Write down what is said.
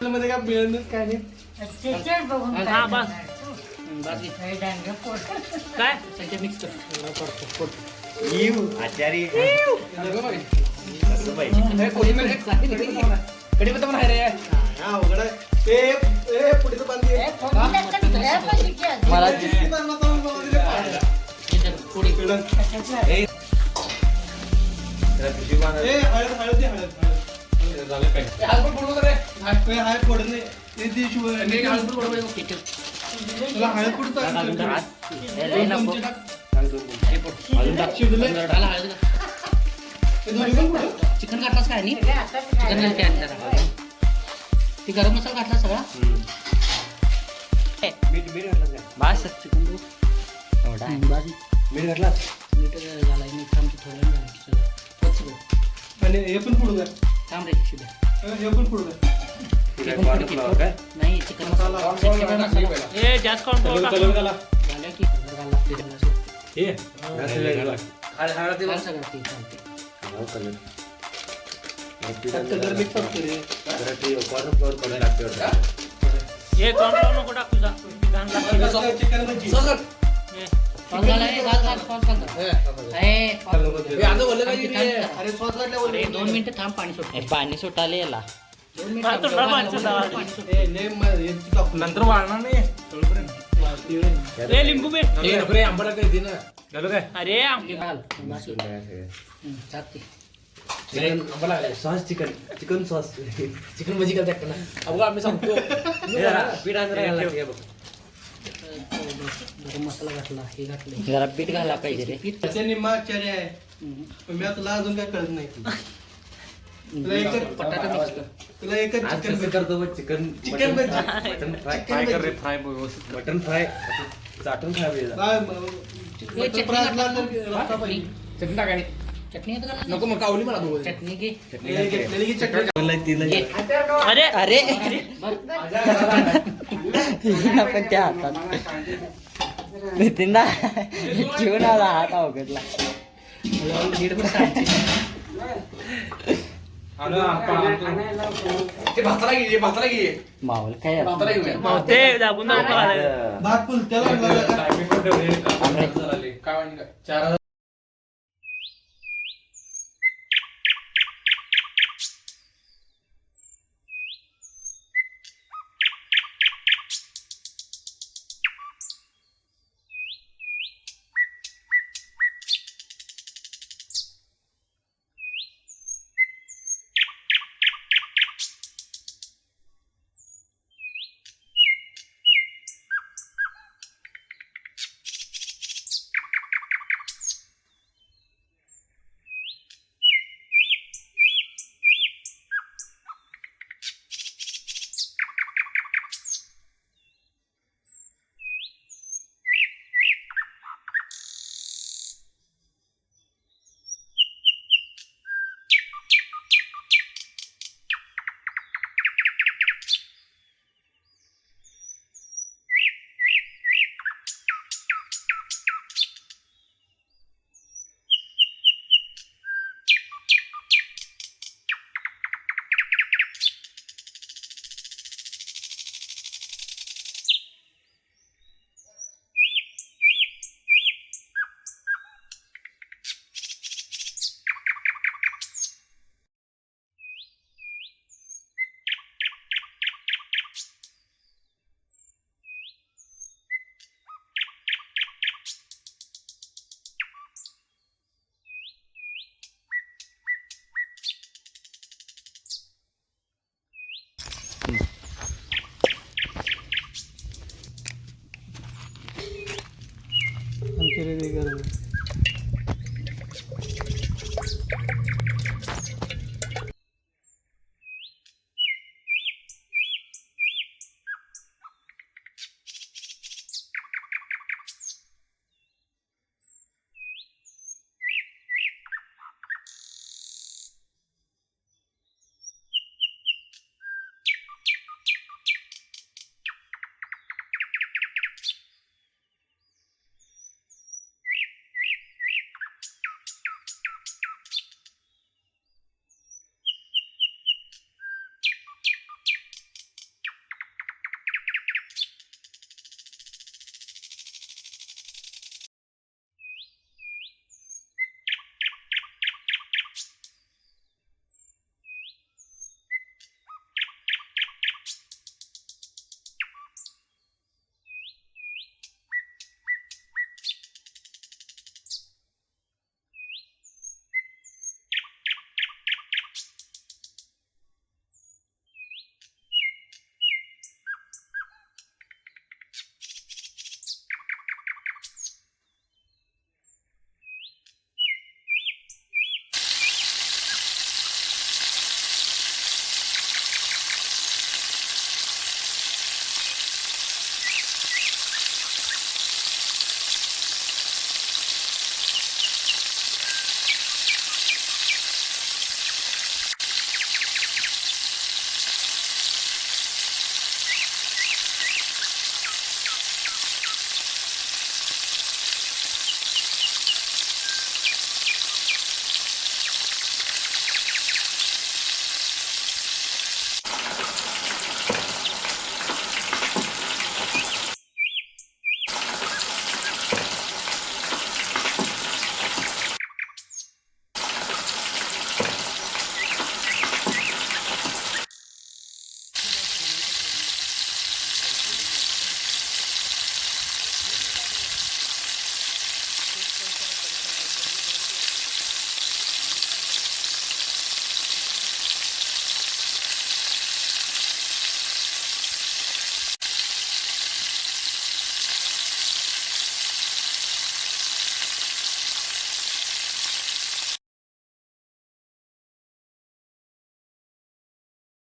मध्ये काय मिळणार काय नाही. काय संख्या मिक्स कर आचारी कडीपत्ता पण आहे रे. हा उघड ते पुढे तर बांधली मला हळद हळद हळद झालं काय हळद फोडू रे. हळद फोडत नाही ते हळद फोडू तुला हळद फोडू चिकन घातलास काय नाही चिकन ती गरम मसाला घातला सगळा मीठ मीठ घातलं काय बस चिकन एवढा मीठ घातला मीठ झाला मीठ आमची थोडं आणि हे पण फोडू द्या. थांब रे शिबे हे पण फोडू द्या. नाही चिकन मसाला ए जास्त करून कलर घाला झालं की कलर घाला हे हळद ते सगळं ते चालते कलर मिक्स करतो रे. हे कॉर्नफ्लोअर नको टाकू जा घाण लागते चिकन भजी सॉस घाला हे घाल घाल सॉस घाल अरे सॉस घातल्यावर 2 मिनिटं थांब पाणी सुट पाणी सुटाले याला 2 मिनिटं नंतर वाळणार नाही लिंबू बे आंबा काय अरे आमटी घाल sauce chicken chicken sauce chicken भजी करता ना अगो आम्ही सांगतो पीठ गरम मसाला घातला हे घातले जरा पीठ घाला पाहिजे रे त्याचे निम्माचार्य आहे पण मी तुला अजून काय कळत नाही. तुला एकच बटाटा मिक्स कर तुला एकच चिकन करतो चिकन चिकन मटन फ्राय कर रे फ्राय मटन फ्राय चाटून खावे चटणी टाकाय चटणी येतं का नको मग कावली मला दोघं चटणी घे घेतलेली की चटणी अरे अरे पण त्या हातात नितीन जीवन आला हात अवघडला मावल काय भात फुल त्याला